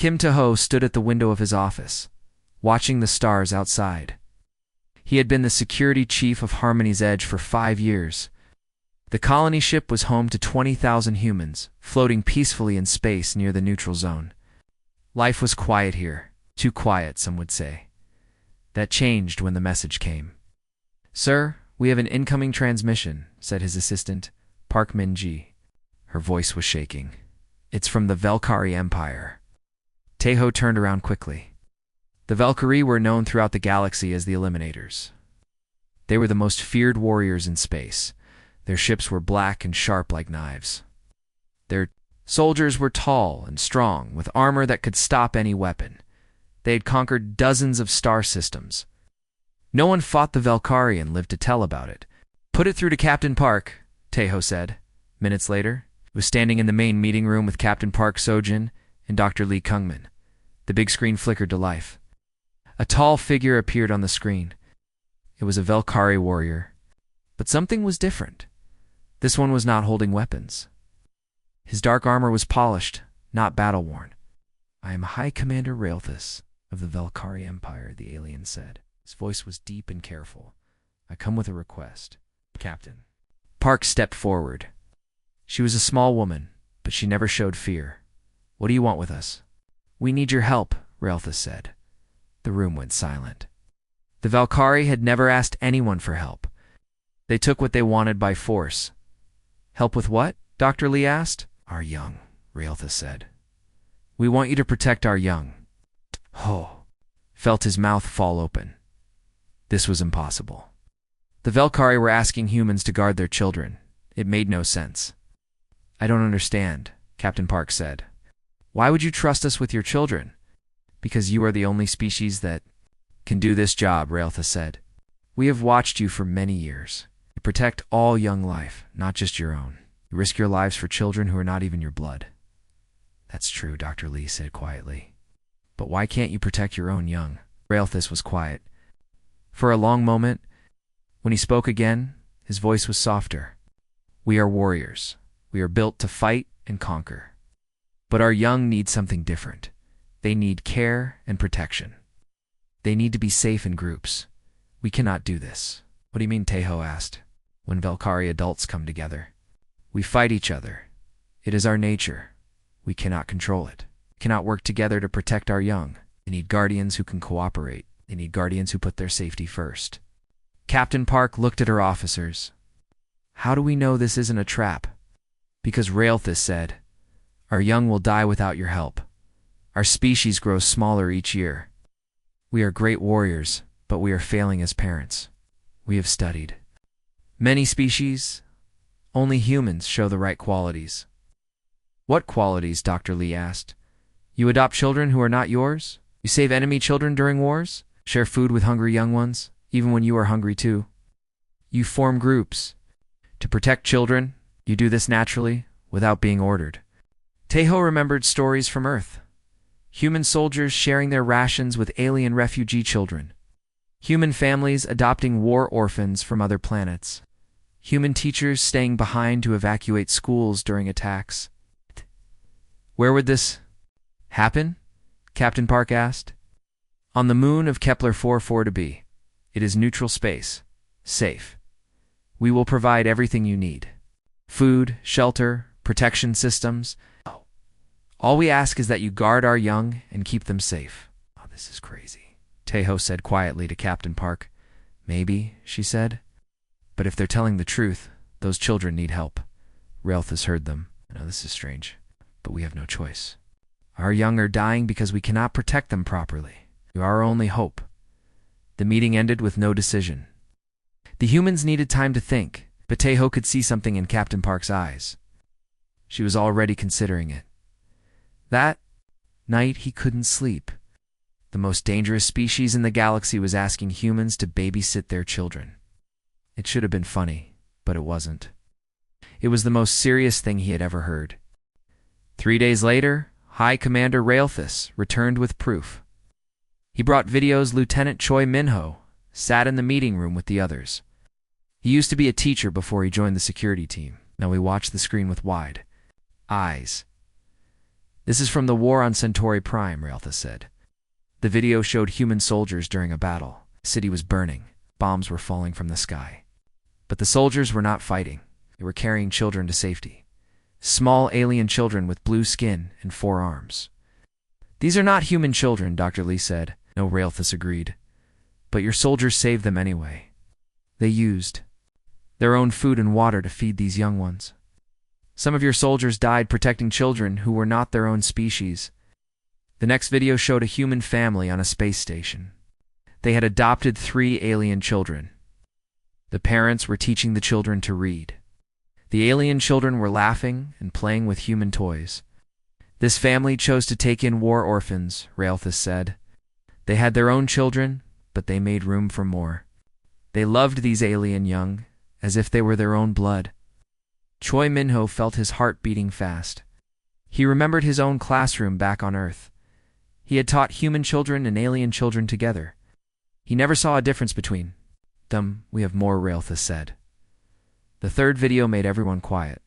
Kim Taho stood at the window of his office, watching the stars outside. He had been the security chief of Harmony's Edge for 5 years. The colony ship was home to 20,000 humans, floating peacefully in space near the neutral zone. Life was quiet here, too quiet, some would say. That changed when the message came. "Sir, we have an incoming transmission," said his assistant, Park Min-ji. Her voice was shaking. "It's from the Velkari Empire." Taeho turned around quickly. The Valkyrie were known throughout the galaxy as the Eliminators. They were the most feared warriors in space. Their ships were black and sharp like knives. Their soldiers were tall and strong, with armor that could stop any weapon. They had conquered dozens of star systems. No one fought the Valkyrie and lived to tell about it. "Put it through to Captain Park," Taeho said. Minutes later, he was standing in the main meeting room with Captain Park Sojin and Dr. Lee Kungman. The big screen flickered to life. A tall figure appeared on the screen. It was a Valkyrie warrior. But something was different. This one was not holding weapons. His dark armor was polished, not battle-worn. "I am High Commander Raelthus of the Valkyrie Empire," the alien said. His voice was deep and careful. "I come with a request, Captain." Park stepped forward. She was a small woman, but she never showed fear. "What do you want with us?" "We need your help," Raelthus said. The room went silent. The Valkyrie had never asked anyone for help. They took what they wanted by force. "Help with what?" Dr. Lee asked. "Our young," Raelthus said. "We want you to protect our young." Ho! Felt his mouth fall open. This was impossible. The Valkyrie were asking humans to guard their children. It made no sense. "I don't understand," Captain Park said. "Why would you trust us with your children?" "Because you are the only species that can do this job," Raelthus said. "We have watched you for many years. You protect all young life, not just your own. You risk your lives for children who are not even your blood." "That's true," Dr. Lee said quietly. "But why can't you protect your own young?" Raelthus was quiet. For a long moment, when he spoke again, his voice was softer. "We are warriors. We are built to fight and conquer. But our young need something different. They need care and protection. They need to be safe in groups. We cannot do this." "What do you mean?" Taeho asked. "When Valkyrie adults come together, we fight each other. It is our nature. We cannot control it. We cannot work together to protect our young. They need guardians who can cooperate. They need guardians who put their safety first." Captain Park looked at her officers. "How do we know this isn't a trap?" "Because Raelthus said, our young will die without your help. Our species grows smaller each year. We are great warriors, but we are failing as parents. We have studied many species. Only humans show the right qualities." "What qualities?" Dr. Lee asked. "You adopt children who are not yours? You save enemy children during wars? Share food with hungry young ones, even when you are hungry too? You form groups. To protect children, you do this naturally, without being ordered." Taeho remembered stories from Earth. Human soldiers sharing their rations with alien refugee children. Human families adopting war orphans from other planets. Human teachers staying behind to evacuate schools during attacks. "Where would this happen?" Captain Park asked. "On the moon of Kepler 44b. It is neutral space. Safe. We will provide everything you need. Food, shelter, protection systems. All we ask is that you guard our young and keep them safe." "Oh, this is crazy," Taeho said quietly to Captain Park. "Maybe," she said. "But if they're telling the truth, those children need help." Raelthus heard them. "I know this is strange, but we have no choice. Our young are dying because we cannot protect them properly. You are our only hope." The meeting ended with no decision. The humans needed time to think, but Taeho could see something in Captain Park's eyes. She was already considering it. That night he couldn't sleep. The most dangerous species in the galaxy was asking humans to babysit their children. It should have been funny, but it wasn't. It was the most serious thing he had ever heard. 3 days later, High Commander Raelthus returned with proof. He brought videos. Lieutenant Choi Minho sat in the meeting room with the others. He used to be a teacher before he joined the security team. Now he watched the screen with wide eyes. This is from the War on Centauri Prime, Realtha said. The video showed human soldiers during a battle. The city was burning. Bombs were falling from the sky. But the soldiers were not fighting. They were carrying children to safety. Small alien children with blue skin and 4 arms. These are not human children, Dr. Lee said. No, Realthus agreed. But your soldiers saved them anyway. They used their own food and water to feed these young ones. Some of your soldiers died protecting children who were not their own species. The next video showed a human family on a space station. They had adopted 3 alien children. The parents were teaching the children to read. The alien children were laughing and playing with human toys. This family chose to take in war orphans, Realthus said. They had their own children, but they made room for more. They loved these alien young, as if they were their own blood. Choi Minho felt his heart beating fast. He remembered his own classroom back on Earth. He had taught human children and alien children together. He never saw a difference between them. We have more, Realthus said. The third video made everyone quiet.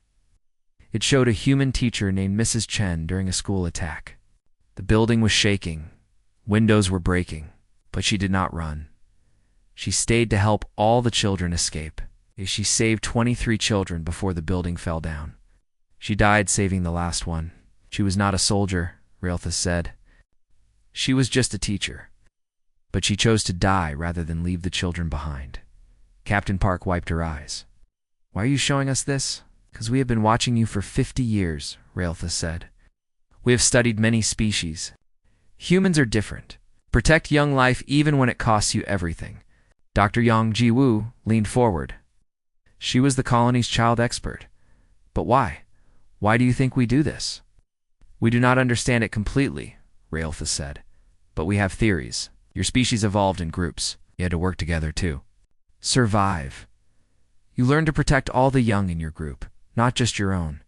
It showed a human teacher named Mrs. Chen during a school attack. The building was shaking. Windows were breaking, but she did not run. She stayed to help all the children escape. She saved 23 children before the building fell down. She died saving the last one. She was not a soldier, Realthus said. She was just a teacher. But she chose to die rather than leave the children behind. Captain Park wiped her eyes. Why are you showing us this? Because we have been watching you for 50 years, Realthus said. We have studied many species. Humans are different. Protect young life even when it costs you everything. Dr. Yang Ji-woo leaned forward. She was the colony's child expert. But why? Why do you think we do this? We do not understand it completely, Realthus said. But we have theories. Your species evolved in groups. You had to work together too. Survive. You learned to protect all the young in your group, not just your own.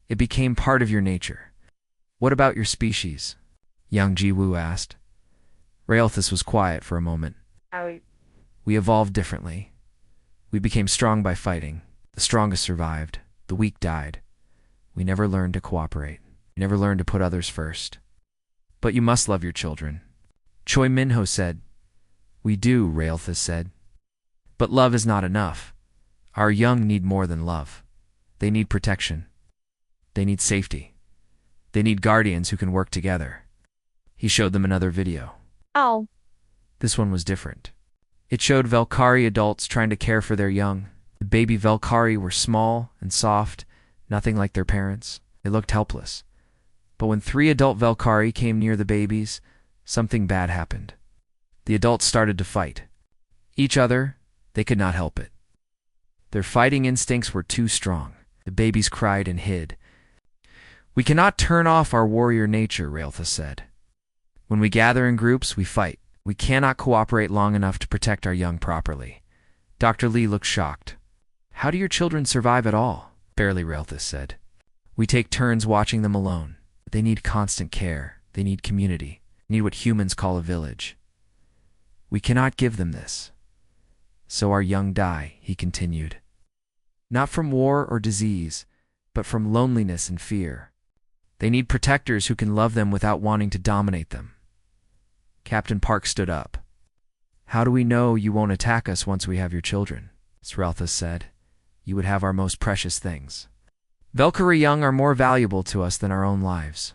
It became part of your nature. What about your species? Yang Ji-woo asked. Realthus was quiet for a moment. We evolved differently. We became strong by fighting. The strongest survived. The weak died. We never learned to cooperate. We never learned to put others first. But you must love your children. Choi Minho said. We do, Realthus said. But love is not enough. Our young need more than love. They need protection. They need safety. They need guardians who can work together. He showed them another video. Oh. This one was different. It showed Velkari adults trying to care for their young. The baby Velkari were small and soft, nothing like their parents. They looked helpless. But when 3 adult Velkari came near the babies, something bad happened. The adults started to fight. Each other, they could not help it. Their fighting instincts were too strong. The babies cried and hid. We cannot turn off our warrior nature, Realthus said. When we gather in groups, we fight. We cannot cooperate long enough to protect our young properly. Dr. Lee looked shocked. How do your children survive at all? Barely, Realthus said. We take turns watching them alone. They need constant care. They need community. They need what humans call a village. We cannot give them this. So our young die, he continued. Not from war or disease, but from loneliness and fear. They need protectors who can love them without wanting to dominate them. Captain Park stood up. How do we know you won't attack us once we have your children? Realthus said. You would have our most precious things. Velkari young are more valuable to us than our own lives.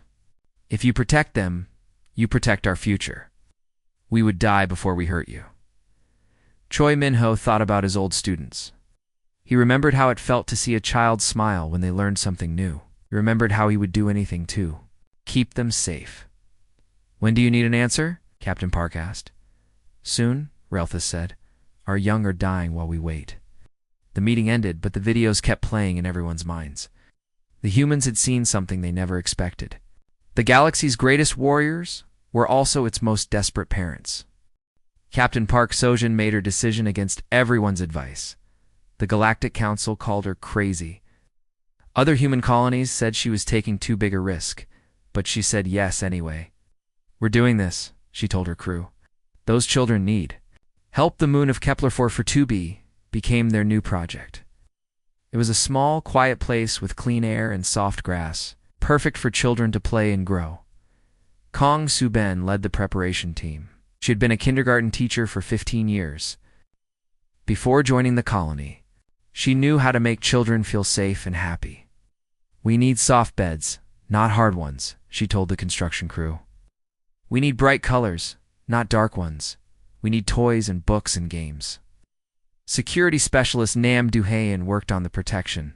If you protect them, you protect our future. We would die before we hurt you. Choi Minho thought about his old students. He remembered how it felt to see a child smile when they learned something new. He remembered how he would do anything too. Keep them safe. When do you need an answer? Captain Park asked. Soon, Realthus said. Our young are dying while we wait. The meeting ended, but the videos kept playing in everyone's minds. The humans had seen something they never expected. The galaxy's greatest warriors were also its most desperate parents. Captain Park Sojin made her decision against everyone's advice. The Galactic Council called her crazy. Other human colonies said she was taking too big a risk, but she said yes anyway. We're doing this, she told her crew. Those children need help. The moon of Kepler-4 for 2b became their new project. It was a small, quiet place with clean air and soft grass. perfect for children to play and grow. Kong Su-ben led the preparation team. She had been a kindergarten teacher for 15 years. Before joining the colony, she knew how to make children feel safe and happy. "We need soft beds, not hard ones," she told the construction crew. "We need bright colors, not dark ones. We need toys and books and games." Security specialist Nam Do-haen worked on the protection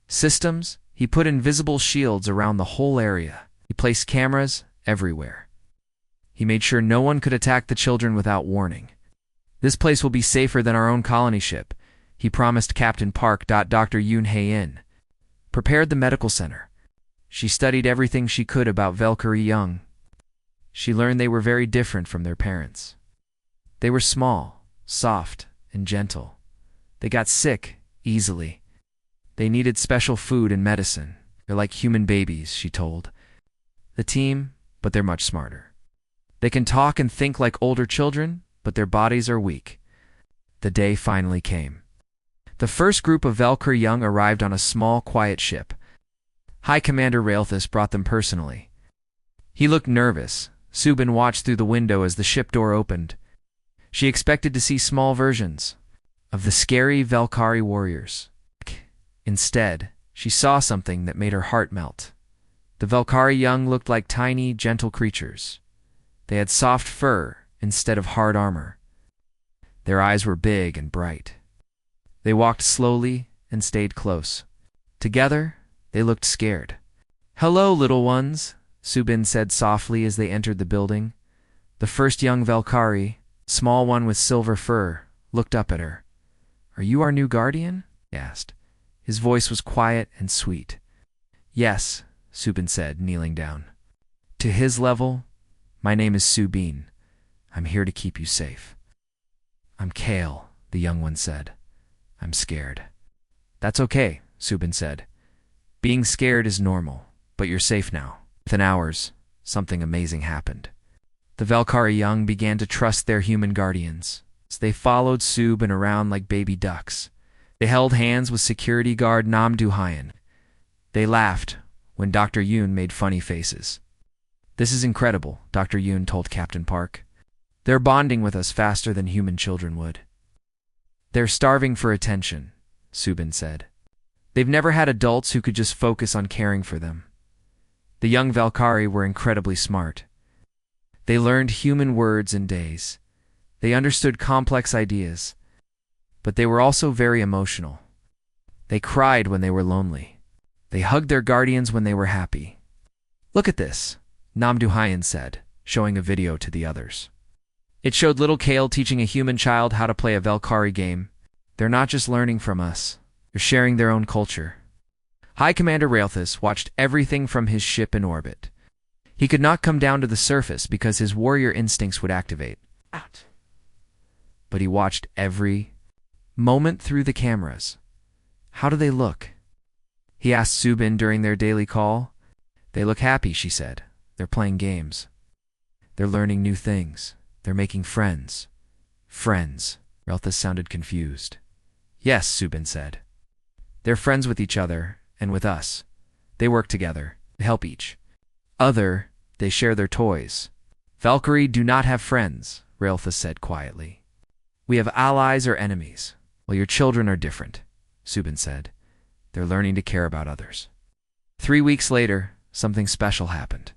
systems. He put invisible shields around the whole area. He placed cameras everywhere. He made sure no one could attack the children without warning. "This place will be safer than our own colony ship," he promised Captain Park. Dr. Yoon Hae-in prepared the medical center. She studied everything she could about Valkyrie young. She learned they were very different from their parents. They were small, soft, and gentle. They got sick easily. They needed special food and medicine. "They're like human babies," she told the team, "but they're much smarter. They can talk and think like older children, but their bodies are weak." The day finally came. The first group of Valkyrie young arrived on a small, quiet ship. High Commander Raelthus brought them personally. He looked nervous. Su-ben watched through the window as the ship door opened. She expected to see small versions of the scary Valkyrie warriors. Instead, she saw something that made her heart melt. The Valkyrie young looked like tiny, gentle creatures. They had soft fur instead of hard armor. Their eyes were big and bright. They walked slowly and stayed close. Together, they looked scared. "Hello, little ones," Su-ben said softly as they entered the building. The first young Valkyrie, small one with silver fur, looked up at her. "Are you our new guardian?" he asked. His voice was quiet and sweet. "Yes," Su-ben said, kneeling down. To his level, "My name is Su-ben. I'm here to keep you safe." "I'm Kale," the young one said. "I'm scared." "That's okay," Su-ben said. "Being scared is normal, but you're safe now." Within hours, something amazing happened. The Valkyrie young began to trust their human guardians. They followed Su-ben around like baby ducks. They held hands with security guard Nam Do-haen. They laughed when Dr. Yoon made funny faces. "This is incredible," Dr. Yoon told Captain Park. "They're bonding with us faster than human children would." "They're starving for attention," Su-ben said. "They've never had adults who could just focus on caring for them." The young Valkyrie were incredibly smart. They learned human words in days. They understood complex ideas. But they were also very emotional. They cried when they were lonely. They hugged their guardians when they were happy. "Look at this," Nam Do-haen said, showing a video to the others. It showed little Kale teaching a human child how to play a Valkyrie game. "They're not just learning from us. They're sharing their own culture." High Commander Raelthus watched everything from his ship in orbit. He could not come down to the surface because his warrior instincts would activate. But he watched every moment through the cameras. "How do they look?" he asked Su-ben during their daily call. "They look happy," she said. "They're playing games. They're learning new things. They're making friends." "Friends?" Raelthus sounded confused. "Yes," Su-ben said. "They're friends with each other and with us. They work together, they help each other, they share their toys." "Valkyrie do not have friends," Raelthus said quietly. "We have allies or enemies. Well, your children are different," Su-ben said. "They're learning to care about others." 3 weeks later, something special happened.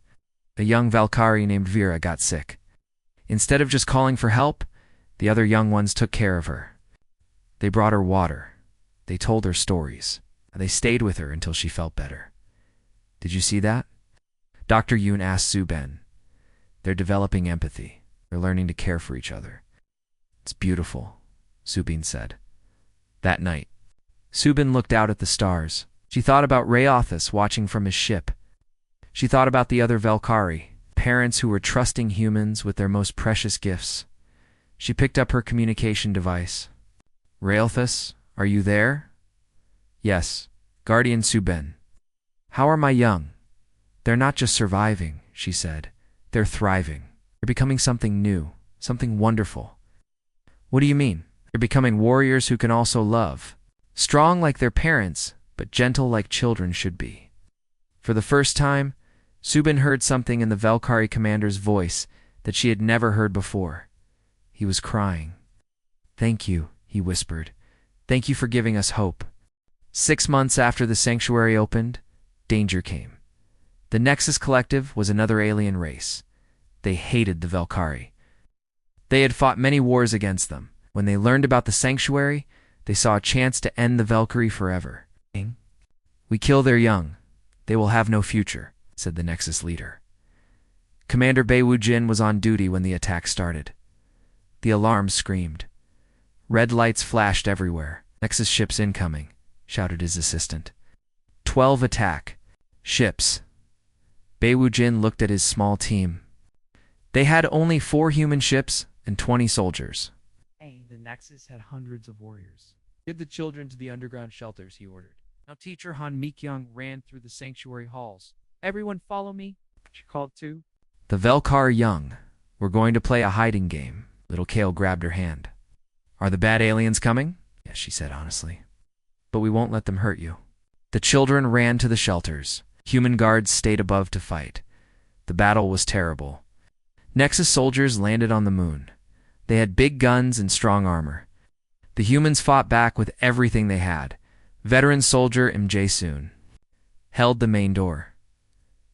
A young Valkyrie named Vera got sick. Instead of just calling for help, the other young ones took care of her. They brought her water. They told her stories. They stayed with her until she felt better. "Did you see that?" Dr. Yoon asked Su-ben. "They're developing empathy. They're learning to care for each other." "It's beautiful," Su-ben said. That night, Su-ben looked out at the stars. She thought about Raelthus watching from his ship. She thought about the other Valkyrie, parents who were trusting humans with their most precious gifts. She picked up her communication device. "Raelthus, are you there?" "Yes, Guardian Su-ben." "How are my young?" "They're not just surviving," she said. "They're thriving. They're becoming something new, something wonderful." "What do you mean?" "They're becoming warriors who can also love. Strong like their parents, but gentle like children should be." For For the first time, Subin heard something in the Valkyrie commander's voice that she had never heard before. He was crying. "Thank you," he whispered. "Thank you for giving us hope." 6 months after the sanctuary opened, danger came. The Nexus Collective was another alien race. They hated the Valkyrie. They had fought many wars against them. When they learned about the sanctuary, they saw a chance to end the Valkyrie forever. "We kill their young. They will have no future," said the Nexus leader. Commander Beiwu Jin was on duty when the attack started. The alarms screamed. Red lights flashed everywhere. "Nexus ships incoming," shouted his assistant. 12 attack ships. Beiwu Jin looked at his small team. They had only 4 human ships and 20 soldiers. The Nexus had hundreds of warriors. "Give the children to the underground shelters," he ordered. Now teacher Han Mikyung ran through the sanctuary halls. "Everyone follow me," she called too. "The Velkar young. We're going to play a hiding game." Little Kale grabbed her hand. "Are the bad aliens coming?" "Yes," she said honestly. "But we won't let them hurt you." The children ran to the shelters. Human guards stayed above to fight. The battle was terrible. Nexus soldiers landed on the moon. They had big guns and strong armor. The humans fought back with everything they had. Veteran soldier MJ Soon held the main door.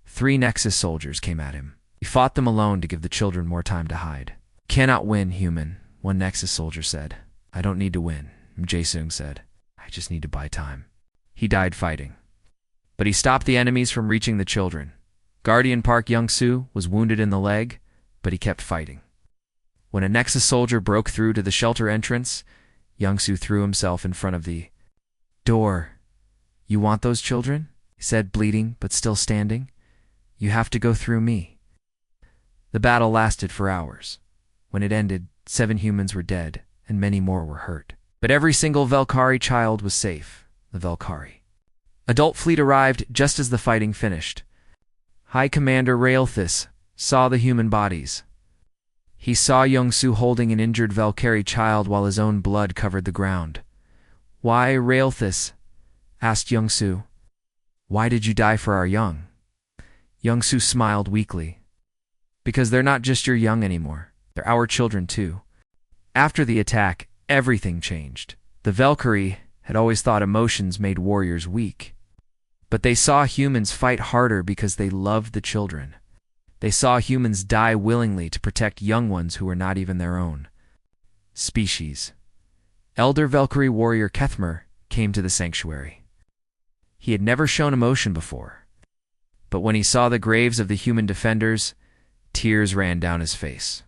3 Nexus soldiers came at him. He fought them alone to give the children more time to hide. "Cannot win, human," one Nexus soldier said. "I don't need to win," MJ Soon said. "I just need to buy time." He died fighting. But he stopped the enemies from reaching the children. Guardian Park Young-soo was wounded in the leg, but he kept fighting. When a Nexus soldier broke through to the shelter entrance, Young-soo threw himself in front of the door. "You want those children?" he said, bleeding but still standing. "You have to go through me." The battle lasted for hours. When it ended, 7 humans were dead, and many more were hurt. But every single Valkyrie child was safe. The Valkyrie adult fleet arrived just as the fighting finished. High Commander Raelthis saw the human bodies. He saw Young-soo holding an injured Valkyrie child while his own blood covered the ground. "Why, Raelthis?" asked Young-soo. "Why did you die for our young?" Young-soo smiled weakly. "Because they're not just your young anymore. They're our children too." After the attack, everything changed. The Valkyrie had always thought emotions made warriors weak. But they saw humans fight harder because they loved the children. They saw humans die willingly to protect young ones who were not even their own. Species. Elder Valkyrie warrior Kethmer came to the sanctuary. He had never shown emotion before. But when he saw the graves of the human defenders, tears ran down his face.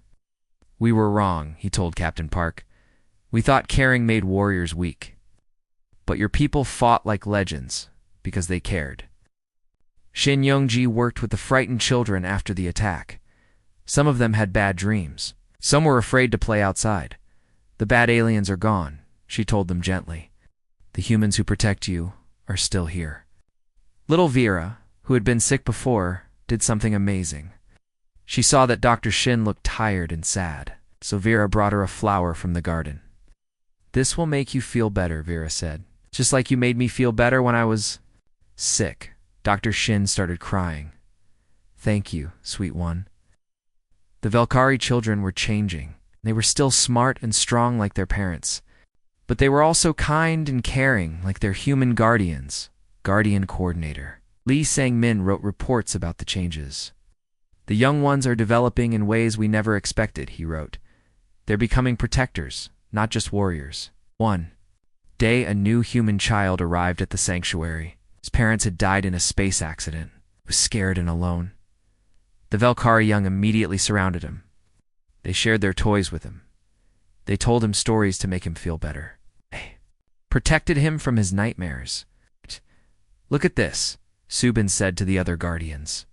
"We were wrong," he told Captain Park. "We thought caring made warriors weak. But your people fought like legends because they cared." Shin Yongji worked with the frightened children after the attack. Some of them had bad dreams. Some were afraid to play outside. "The bad aliens are gone," she told them gently. "The humans who protect you are still here." Little Vera, who had been sick before, did something amazing. She saw that Dr. Shin looked tired and sad, so Vera brought her a flower from the garden. "This will make you feel better," Vera said. "Just like you made me feel better when I was sick." Dr. Shin started crying. "Thank you, sweet one." The Valkyrie children were changing. They were still smart and strong like their parents. But they were also kind and caring like their human guardians. Guardian Coordinator Lee Sang-min wrote reports about the changes. "The young ones are developing in ways we never expected," he wrote. "They're becoming protectors, not just warriors." One day, a new human child arrived at the sanctuary. His parents had died in a space accident. He was scared and alone. The Valkyrie young immediately surrounded him. They shared their toys with him. They told him stories to make him feel better. They protected him from his nightmares. "Look at this," Subin said to the other guardians.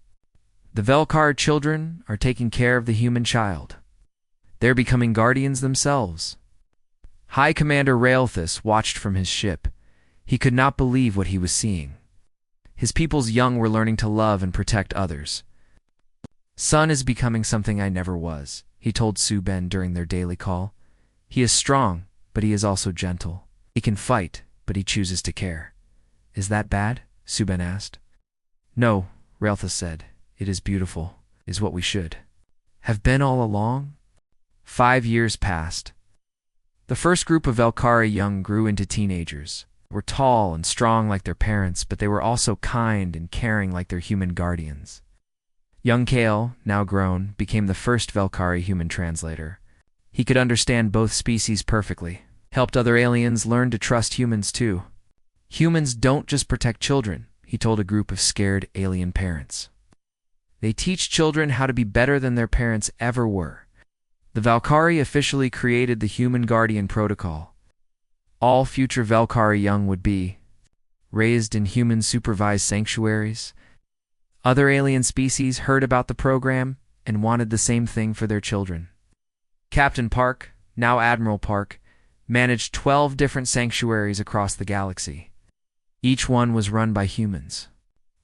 "The Velkar children are taking care of the human child. They're becoming guardians themselves." High Commander Raelthis watched from his ship. He could not believe what he was seeing. His people's young were learning to love and protect others. "Son is becoming something I never was," he told Subin during their daily call. "He is strong, but he is also gentle. He can fight, but he chooses to care." "Is that bad?" Subin asked. No, Raelthus said. It is beautiful, is what we should have been all along. 5 years passed. The first group of Valkyrie young grew into teenagers. They were tall and strong like their parents, but they were also kind and caring like their human guardians. Young Kale, now grown, became the first Valkyrie human translator. He could understand both species perfectly, helped other aliens learn to trust humans too. Humans don't just protect children, he told a group of scared alien parents. They teach children how to be better than their parents ever were. The Valkyrie officially created the Human Guardian Protocol. All future Valkyrie young would be raised in human-supervised sanctuaries. Other alien species heard about the program and wanted the same thing for their children. Captain Park, now Admiral Park, managed 12 different sanctuaries across the galaxy. Each one was run by humans,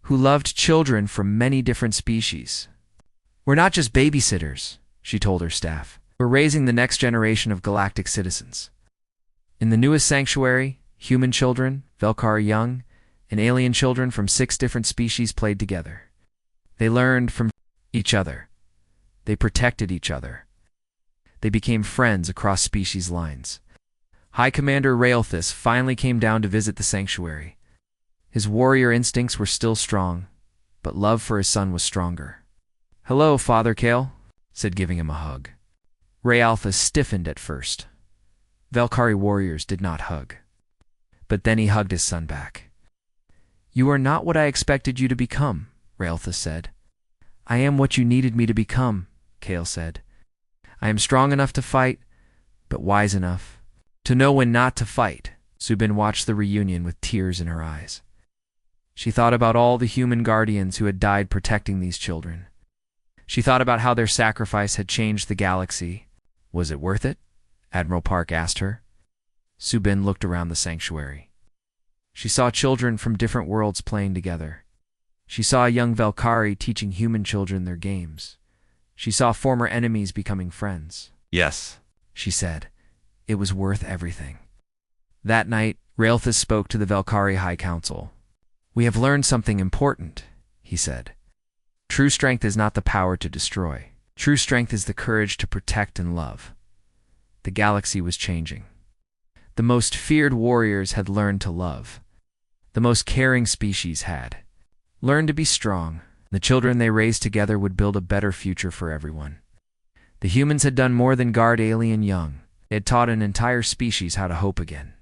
who loved children from many different species. "We're not just babysitters," she told her staff. "We're raising the next generation of galactic citizens." In the newest sanctuary, human children, Valkyrie young, and alien children from 6 different species played together. They learned from each other. They protected each other. They became friends across species lines. High Commander Raelthus finally came down to visit the sanctuary. His warrior instincts were still strong, but love for his son was stronger. "Hello, Father Kale," said, giving him a hug. Raelthus stiffened at first. Valkyrie warriors did not hug. But then he hugged his son back. "You are not what I expected you to become," Raelthus said. "I am what you needed me to become," Kale said. "I am strong enough to fight, but wise enough to know when not to fight." Subin watched the reunion with tears in her eyes. She thought about all the human guardians who had died protecting these children. She thought about how their sacrifice had changed the galaxy. "Was it worth it?" Admiral Park asked her. Subin looked around the sanctuary. She saw children from different worlds playing together. She saw a young Valkyrie teaching human children their games. She saw former enemies becoming friends. "Yes," she said. "It was worth everything." That night, Raelthus spoke to the Valkyrie High Council. "We have learned something important," he said. "True strength is not the power to destroy. True strength is the courage to protect and love." The galaxy was changing. The most feared warriors had learned to love. The most caring species had learned to be strong. The children they raised together would build a better future for everyone. The humans had done more than guard alien young. They had taught an entire species how to hope again.